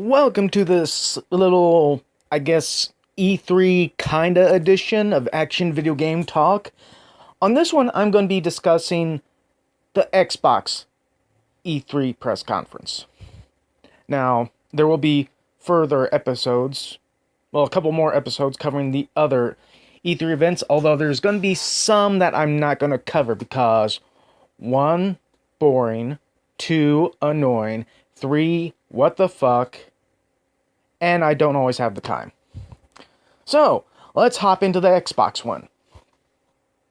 Welcome to this little, I guess, E3 kinda edition of Action Video Game Talk. On this one, I'm going to be discussing the Xbox E3 press conference. Now, there will be further episodes, well, a couple more episodes covering the other E3 events, although there's going to be some that I'm not going to cover because 1, boring, 2, annoying, 3, what the fuck, and I don't always have the time. So, let's hop into the Xbox one.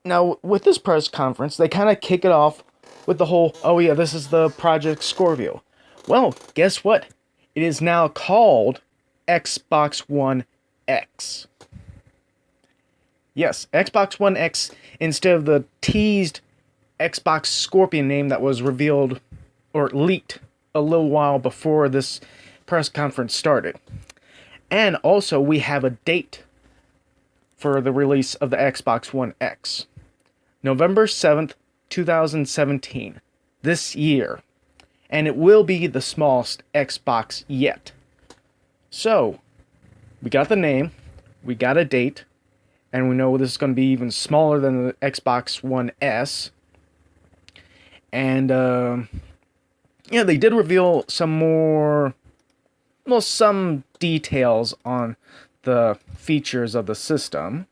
Now, with this press conference, they kind of kick it off with the whole, oh yeah, this is the Project Scorpio. Well, guess what? It is now called Xbox One X. Yes, Xbox One X instead of the teased Xbox Scorpion name that was revealed or leaked a little while before this press conference started. And also, we have a date for the release of the Xbox One X. November 7th, 2017. This year. And it will be the smallest Xbox yet. So, we got the name, we got a date, and we know this is going to be even smaller than the Xbox One S. And, yeah, they did reveal some details on the features of the system.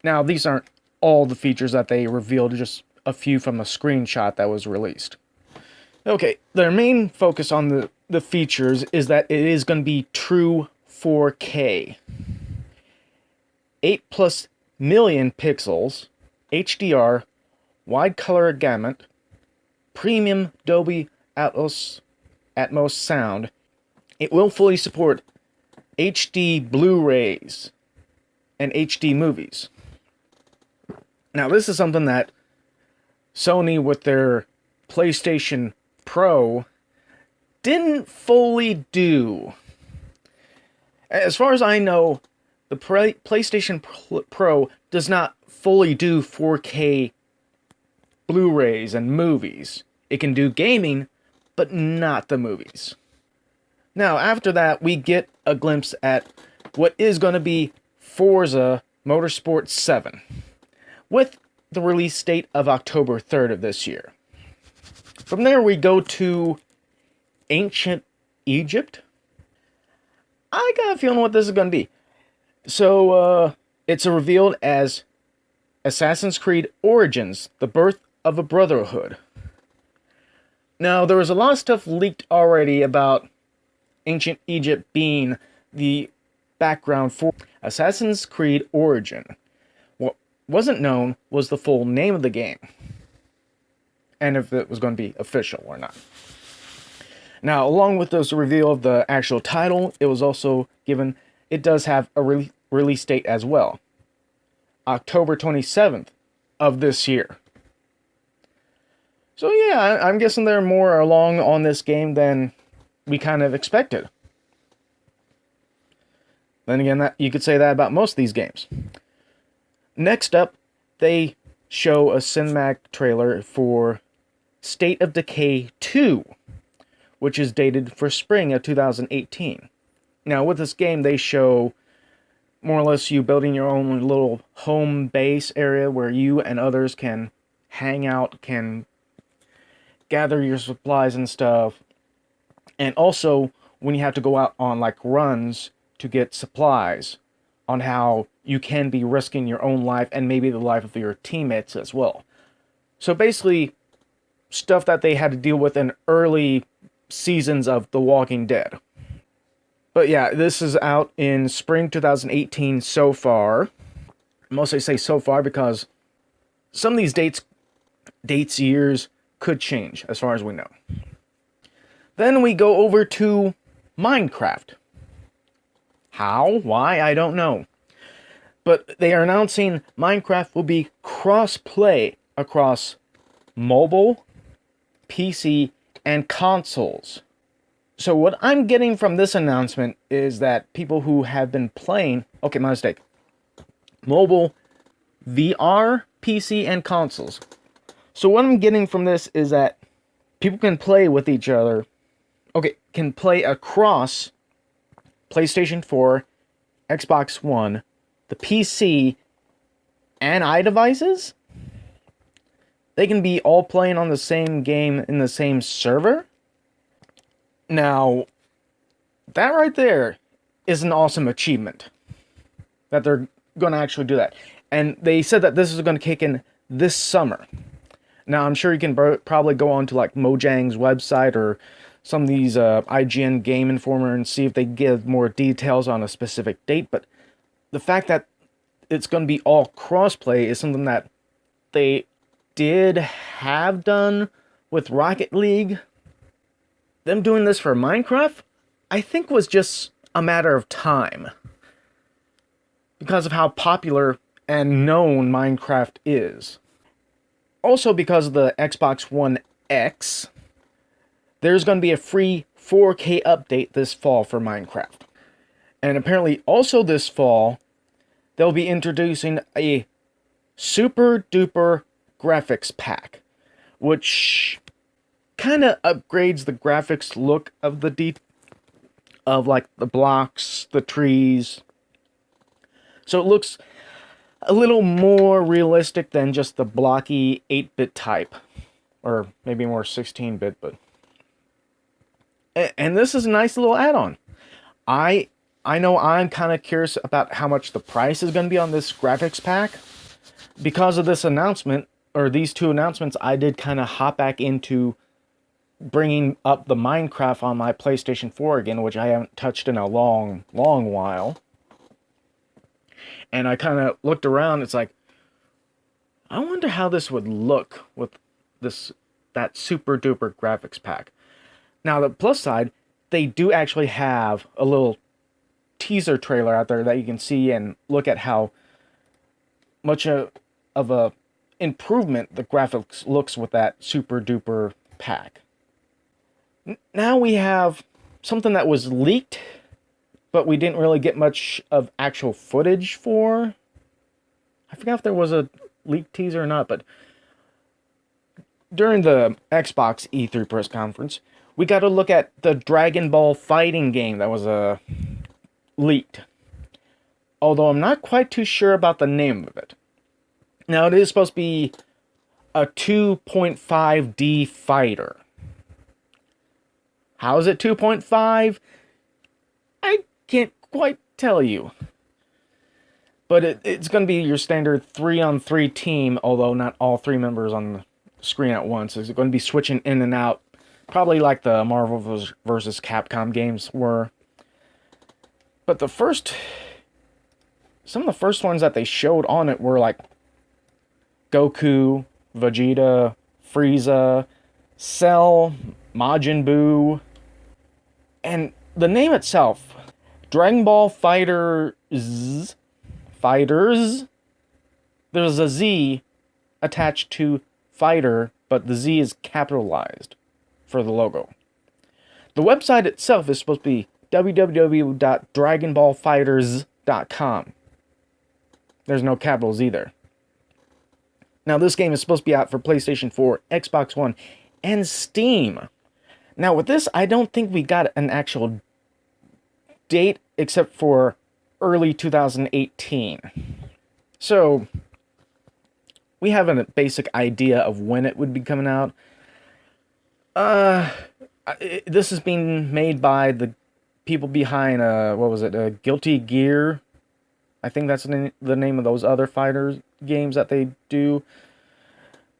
Now, these aren't all the features that they revealed, just a few from a screenshot that was released. Okay, their main focus on the features is that it is going to be true 4K. 8+ million pixels, HDR, wide color gamut, premium Dolby Atmos sound. It will fully support HD Blu-rays and HD movies. Now, this is something that Sony, with their PlayStation Pro, didn't fully do. As far as I know, the PlayStation Pro does not fully do 4K Blu-rays and movies. It can do gaming, but not the movies. Now, after that, we get a glimpse at what is going to be Forza Motorsport 7, with the release date of October 3rd of this year. From there, we go to Ancient Egypt. I got a feeling what this is going to be. So, it's revealed as Assassin's Creed Origins, the Birth of a Brotherhood. Now, there was a lot of stuff leaked already about Ancient Egypt being the background for Assassin's Creed Origin. What wasn't known was the full name of the game, and if it was going to be official or not. Now, along with this reveal of the actual title, it was also given, it does have a release date as well. October 27th of this year. So yeah, I'm guessing they're more along on this game than we kind of expected. Then again, that you could say that about most of these games. Next up, they show a cinematic trailer for State of Decay 2, which is dated for spring of 2018. Now, with this game, they show more or less you building your own little home base area where you and others can hang out, can gather your supplies and stuff. And also, when you have to go out on like runs to get supplies, on how you can be risking your own life and maybe the life of your teammates as well. So basically, stuff that they had to deal with in early seasons of The Walking Dead. But yeah, this is out in spring 2018 so far. Mostly say so far because some of these years could change as far as we know. Then we go over to Minecraft. How? Why? I don't know. But they are announcing Minecraft will be cross-play across mobile, PC, and consoles. So what I'm getting from this announcement is that people who have been playing... Okay, my mistake. Mobile, VR, PC, and consoles. So what I'm getting from this is that people can play with each other. Okay, can play across PlayStation 4, Xbox One, the PC, and iDevices. They can be all playing on the same game in the same server. Now, that right there is an awesome achievement. That they're going to actually do that. And they said that this is going to kick in this summer. Now, I'm sure you can probably go on to like Mojang's website or some of these IGN Game Informer and see if they give more details on a specific date. But the fact that it's going to be all crossplay is something that they did have done with Rocket League. Them doing this for Minecraft, I think, was just a matter of time. Because of how popular and known Minecraft is. Also, because of the Xbox One X, there's going to be a free 4K update this fall for Minecraft. And apparently, also this fall, they'll be introducing a Super Duper graphics pack, which kind of upgrades the graphics look of the like the blocks, the trees. So it looks a little more realistic than just the blocky 8-bit type, or maybe more 16-bit. But and this is a nice little add-on. I know I'm kind of curious about how much the price is going to be on this graphics pack. Because of this announcement, or these two announcements, I did kind of hop back into bringing up the Minecraft on my PlayStation 4 again, which I haven't touched in a long while. And I kind of looked around, it's like, I wonder how this would look with that super duper graphics pack. Now, the plus side, they do actually have a little teaser trailer out there that you can see and look at how much of a improvement the graphics looks with that super duper pack. Now we have something that was leaked, but we didn't really get much of actual footage for. I forgot if there was a leaked teaser or not, but during the Xbox E3 press conference, we got to look at the Dragon Ball fighting game that was leaked. Although I'm not quite too sure about the name of it. Now, it is supposed to be a 2.5D fighter. How is it 2.5? I can't quite tell you. But it's going to be your standard 3-on-3 team, although not all 3 members on the screen at once. It's going to be switching in and out, probably like the Marvel vs. Capcom games were. But some of the first ones that they showed on it were like Goku, Vegeta, Frieza, Cell, Majin Buu, and the name itself, Dragon Ball FighterZ, there's a Z attached to fighter, but the Z is capitalized for the logo. The website itself is supposed to be www.dragonballfighters.com. There's no capitals either. Now, this game is supposed to be out for PlayStation 4, Xbox One, and Steam. Now, with this, I don't think we got an actual date except for early 2018. So, we have a basic idea of when it would be coming out. This is being made by the people behind, Guilty Gear. I think that's the name of those other fighters games that they do.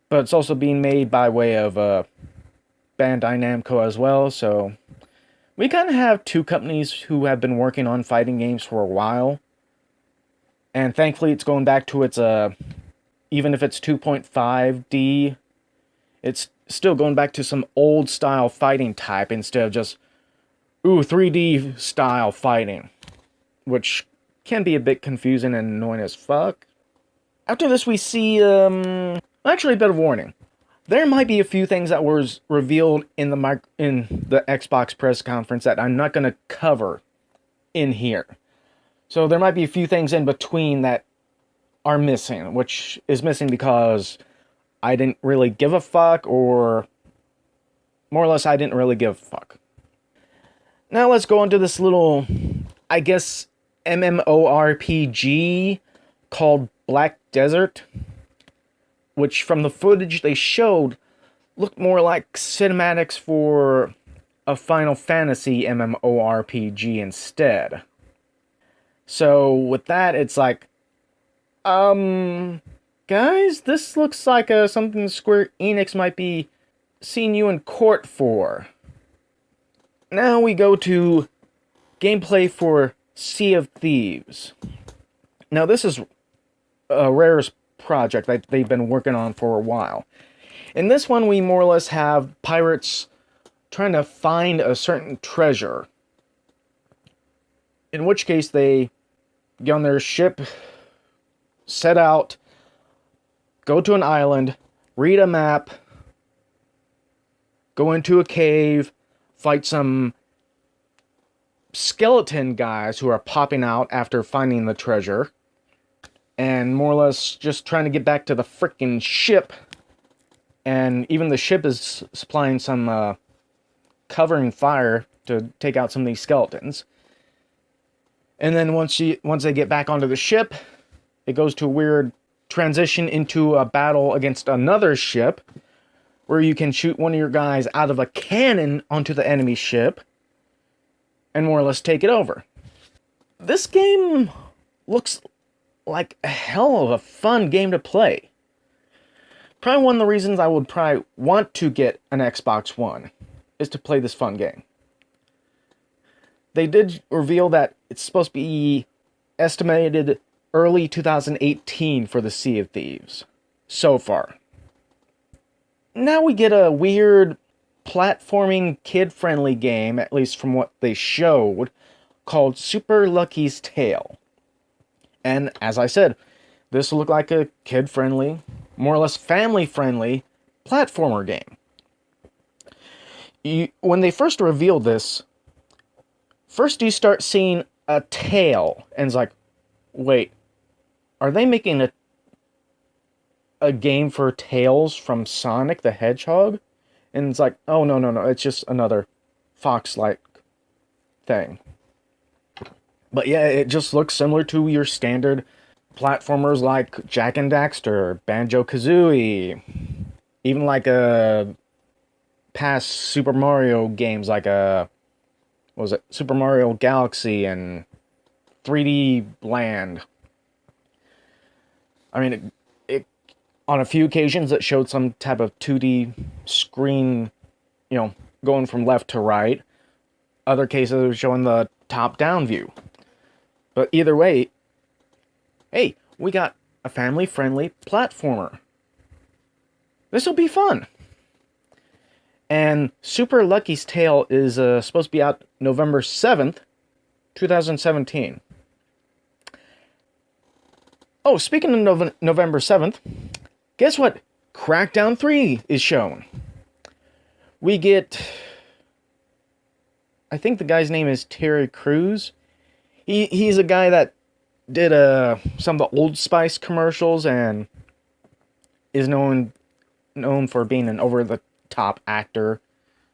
But it's also being made by way of Bandai Namco as well. So we kind of have 2 companies who have been working on fighting games for a while. And thankfully it's going back to its, even if it's 2.5D, it's still going back to some old style fighting type instead of just, 3D style fighting. Which can be a bit confusing and annoying as fuck. After this, we see, actually a bit of warning. There might be a few things that was revealed in the Xbox press conference that I'm not going to cover in here. So there might be a few things in between that are missing, which is missing because I didn't really give a fuck, or more or less I didn't really give a fuck. Now let's go into this little I guess, MMORPG called Black Desert, which from the footage they showed looked more like cinematics for a Final Fantasy MMORPG instead. So with that, it's like, guys, this looks like something Square Enix might be seeing you in court for. Now we go to gameplay for Sea of Thieves. Now this is Rare's project that they've been working on for a while. In this one, we more or less have pirates trying to find a certain treasure. In which case, they get on their ship, set out, go to an island, read a map, go into a cave, fight some skeleton guys who are popping out after finding the treasure, and more or less just trying to get back to the frickin' ship. And even the ship is supplying some covering fire to take out some of these skeletons. And then once they get back onto the ship, it goes to a weird transition into a battle against another ship, where you can shoot one of your guys out of a cannon onto the enemy ship, and more or less take it over. This game looks like a hell of a fun game to play. Probably one of the reasons I would probably want to get an Xbox One is to play this fun game. They did reveal that it's supposed to be estimated early 2018 for the Sea of Thieves, so far. Now we get a weird platforming kid-friendly game, at least from what they showed, called Super Lucky's Tale. And as I said, this will look like a kid-friendly, more or less family-friendly platformer game. When they first revealed this, first you start seeing a tail, and it's like, wait, are they making a game for Tails from Sonic the Hedgehog? And it's like, oh, no, it's just another fox-like thing. But yeah, it just looks similar to your standard platformers like Jak and Daxter, Banjo-Kazooie, even like past Super Mario games like what was it, Super Mario Galaxy and 3D Land. I mean, it on a few occasions it showed some type of 2D screen, going from left to right. Other cases it was showing the top-down view. But either way, hey, we got a family-friendly platformer. This will be fun. And Super Lucky's Tale is supposed to be out November 7th, 2017. Oh, speaking of November 7th, guess what? Crackdown 3 is shown. We get, I think the guy's name is Terry Crews. He's a guy that did some of the Old Spice commercials and is known for being an over-the-top actor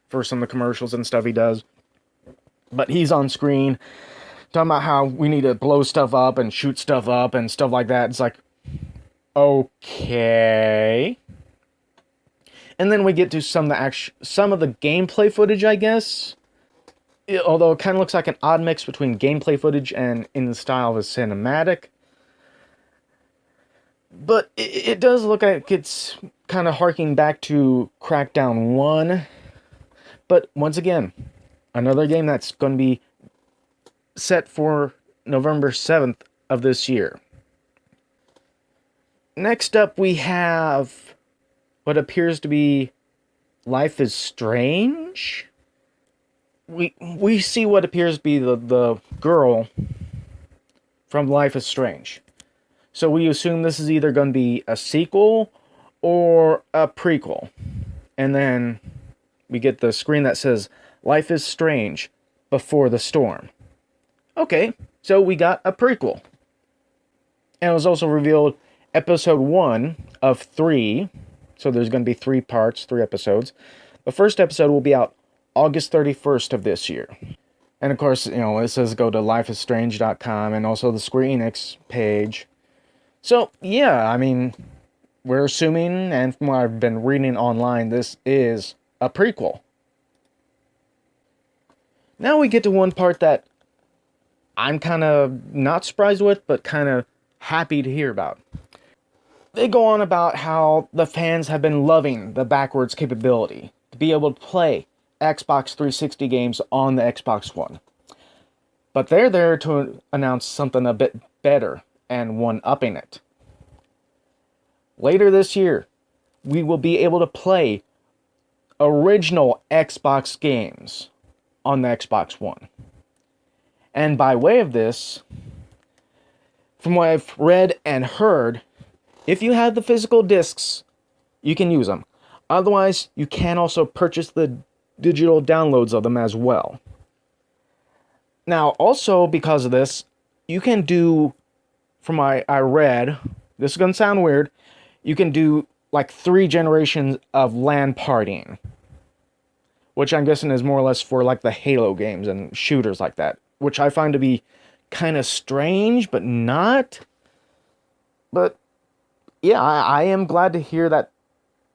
for some of the commercials and stuff he does. But he's on screen talking about how we need to blow stuff up and shoot stuff up and stuff like that. It's like, okay. And then we get to some of the gameplay footage, I guess. Although it kind of looks like an odd mix between gameplay footage and in the style of a cinematic. But it does look like it's kind of harking back to Crackdown 1. But once again, another game that's going to be set for November 7th of this year. Next up we have what appears to be Life is Strange. We see what appears to be the girl from Life is Strange. So we assume this is either going to be a sequel or a prequel. And then we get the screen that says Life is Strange Before the Storm. Okay, so we got a prequel. And it was also revealed episode 1 of 3. So there's going to be 3 parts, 3 episodes. The first episode will be out August 31st of this year. And of course, you know, it says go to lifeisstrange.com and also the Square Enix page. So, yeah, I mean, we're assuming, and from what I've been reading online, this is a prequel. Now we get to one part that I'm kind of not surprised with, but kind of happy to hear about. They go on about how the fans have been loving the backwards capability to be able to play Xbox 360 games on the Xbox One. But they're there to announce something a bit better and one-upping it. Later this year, we will be able to play original Xbox games on the Xbox One. And by way of this, from what I've read and heard, if you have the physical discs, you can use them. Otherwise, you can also purchase the digital downloads of them as well. Now, also because of this, you can do, from what I read, this is going to sound weird, you can do like 3 generations of LAN partying. Which I'm guessing is more or less for like the Halo games and shooters like that. Which I find to be kind of strange, but not. But yeah, I am glad to hear that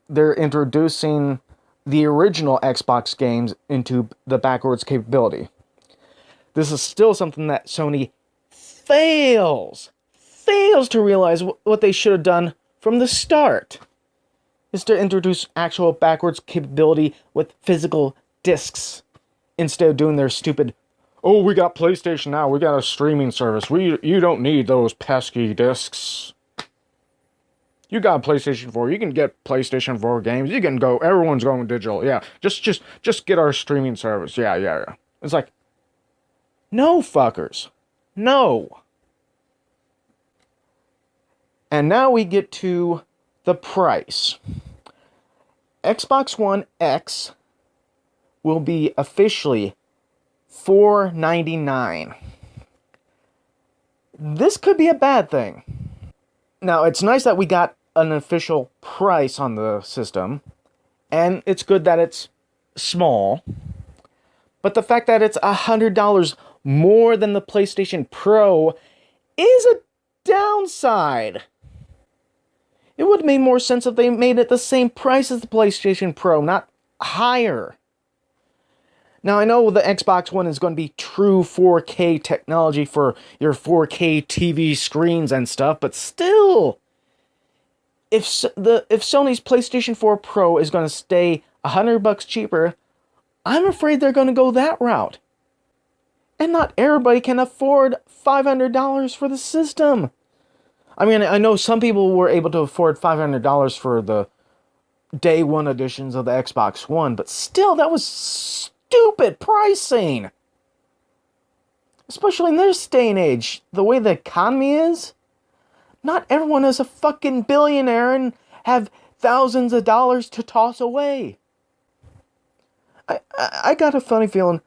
they're introducing the original Xbox games into the backwards capability. This is still something that Sony fails to realize what they should have done from the start. Is to introduce actual backwards capability with physical discs instead of doing their stupid, oh, we got PlayStation now, we got a streaming service, you don't need those pesky discs. You got PlayStation 4, you can get PlayStation 4 games, you can go, everyone's going digital, yeah, just get our streaming service, yeah. It's like, no, fuckers, no. And now we get to the price. Xbox One X will be officially $499. This could be a bad thing. Now, it's nice that we got an official price on the system, and it's good that it's small, but the fact that it's $100 more than the PlayStation Pro is a downside. It would have made more sense if they made it the same price as the PlayStation Pro, not higher. Now, I know the Xbox One is going to be true 4K technology for your 4K TV screens and stuff, but still, if Sony's PlayStation 4 Pro is going to stay $100 cheaper, I'm afraid they're going to go that route. And not everybody can afford $500 for the system. I mean, I know some people were able to afford $500 for the day one editions of the Xbox One, but still, that was stupid pricing. Especially in this day and age, the way the economy is, not everyone is a fucking billionaire and have thousands of dollars to toss away. I got a funny feeling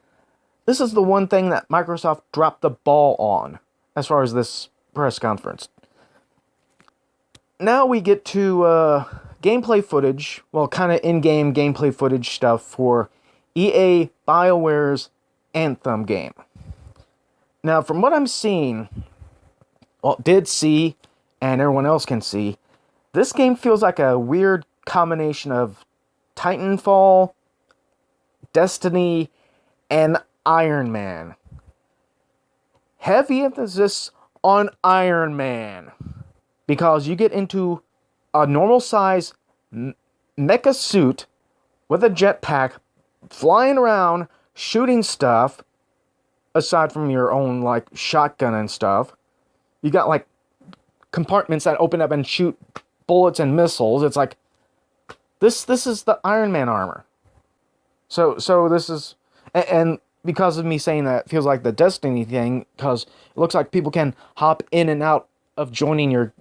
this is the one thing that Microsoft dropped the ball on as far as this press conference. Now we get to gameplay footage, well, kind of in-game gameplay footage stuff for EA BioWare's Anthem game. Now, from what I'm seeing, well, did see, and everyone else can see, this game feels like a weird combination of Titanfall, Destiny, and Iron Man. Heavy emphasis on Iron Man. Because you get into a normal size mecha suit with a jetpack, flying around, shooting stuff, aside from your own, like, shotgun and stuff. You got, like, compartments that open up and shoot bullets and missiles. It's like, this is the Iron Man armor. So this is, and because of me saying that, it feels like the Destiny thing, because it looks like people can hop in and out of joining your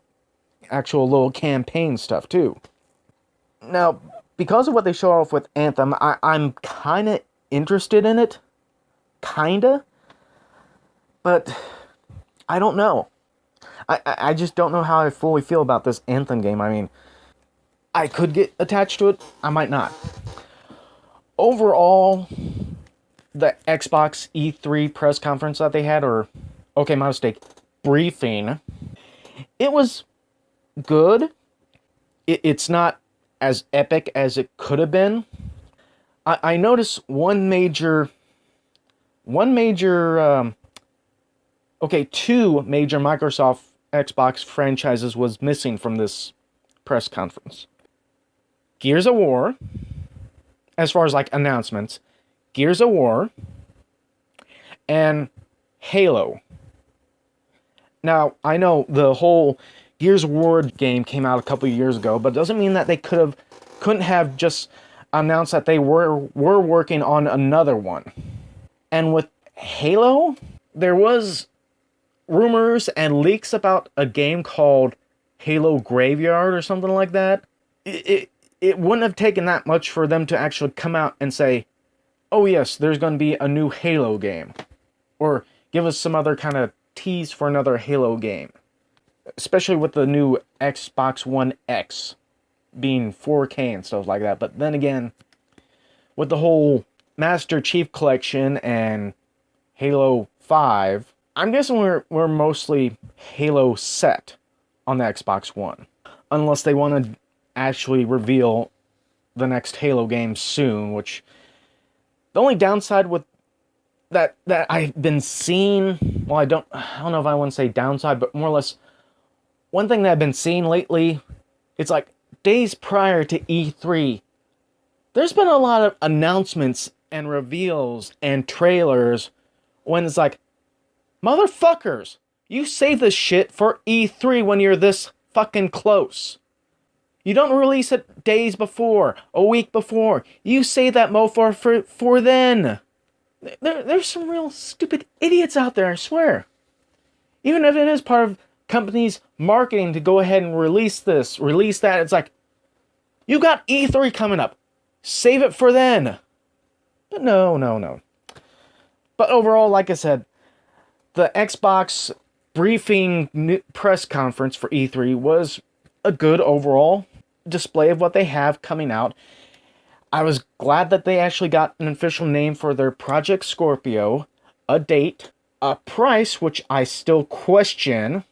actual little campaign stuff too. Now, because of what they show off with Anthem, I'm kind of interested in it. Kinda. But I don't know. I just don't know how I fully feel about this Anthem game. I mean, I could get attached to it. I might not. Overall, the Xbox E3 press conference that they had, or, okay, my mistake, briefing. It was good. It's not as epic as it could have been. I noticed two major Microsoft Xbox franchises was missing from this press conference. Gears of War, as far as like announcements, Gears of War, and Halo. Now, I know the whole Gears of War game came out a couple of years ago, but it doesn't mean that they couldn't have just announced that they were working on another one. And with Halo, there was rumors and leaks about a game called Halo Graveyard or something like that. It wouldn't have taken that much for them to actually come out and say, oh yes, there's going to be a new Halo game. Or give us some other kind of tease for another Halo game. Especially with the new Xbox One X being 4K and stuff like that. But then again, with the whole Master Chief Collection and Halo 5, I'm guessing we're mostly Halo set on the Xbox One. Unless they want to actually reveal the next Halo game soon, which the only downside with that I've been seeing, well, I don't know if I want to say downside, but more or less one thing that I've been seeing lately, it's like days prior to E3, there's been a lot of announcements and reveals and trailers when it's like, motherfuckers, you save this shit for E3 when you're this fucking close. You don't release it days before, a week before. You save that mofo for then. There's some real stupid idiots out there, I swear. Even if it is part of companies' marketing to go ahead and release this, release that, it's like, you got E3 coming up. Save it for then. But no. But overall, like I said, the Xbox briefing press conference for E3 was a good overall display of what they have coming out. I was glad that they actually got an official name for their Project Scorpio, a date, a price, which I still question,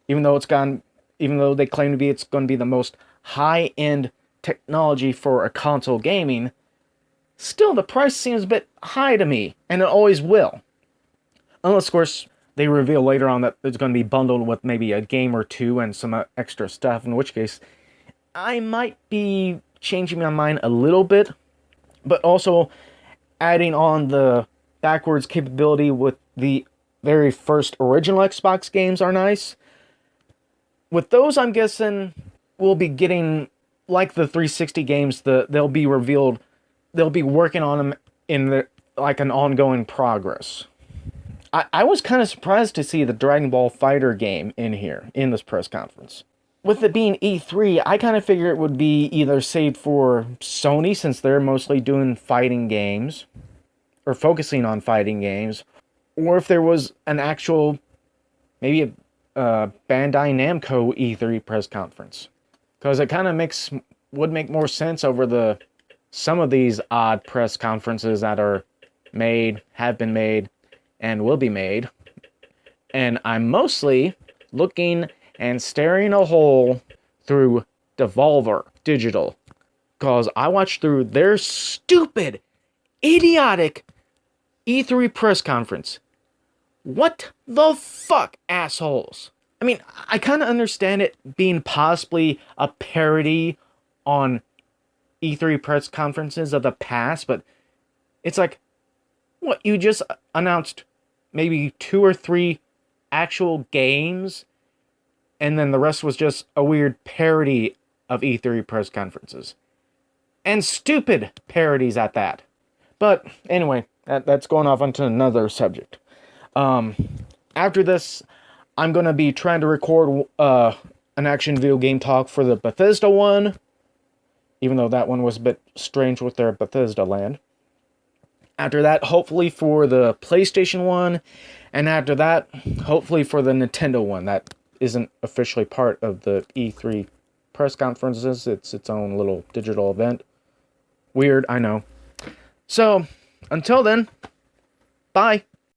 even though they claim to be it's going to be the most high-end technology for a console gaming. Still, the price seems a bit high to me, and it always will. Unless, of course, they reveal later on that it's going to be bundled with maybe a game or two and some extra stuff, in which case I might be changing my mind a little bit, but also adding on the backwards capability with the very first original Xbox games are nice. With those, I'm guessing we'll be getting, like the 360 games, they'll be revealed, they'll be working on them in like an ongoing progress. I was kind of surprised to see the Dragon Ball Fighter game in here, in this press conference. With it being E3, I kind of figure it would be either saved for Sony, since they're mostly doing fighting games, or focusing on fighting games, or if there was an actual, maybe a Bandai Namco E3 press conference. Because it kind of would make more sense over some of these odd press conferences that are made, have been made, and will be made. And I'm mostly looking and staring a hole through Devolver Digital, because I watched through their stupid, idiotic E3 press conference. What the fuck, assholes? I mean, I kind of understand it being possibly a parody on E3 press conferences of the past, but it's like, what, you just announced maybe 2 or 3 actual games, and then the rest was just a weird parody of E3 press conferences. And stupid parodies at that. But anyway, that's going off onto another subject. After this, I'm going to be trying to record an action video game talk for the Bethesda one, even though that one was a bit strange with their Bethesda land. After that, hopefully for the PlayStation one, and after that, hopefully for the Nintendo one. That isn't officially part of the E3 press conferences. It's its own little digital event. Weird, I know. So, Until then, bye.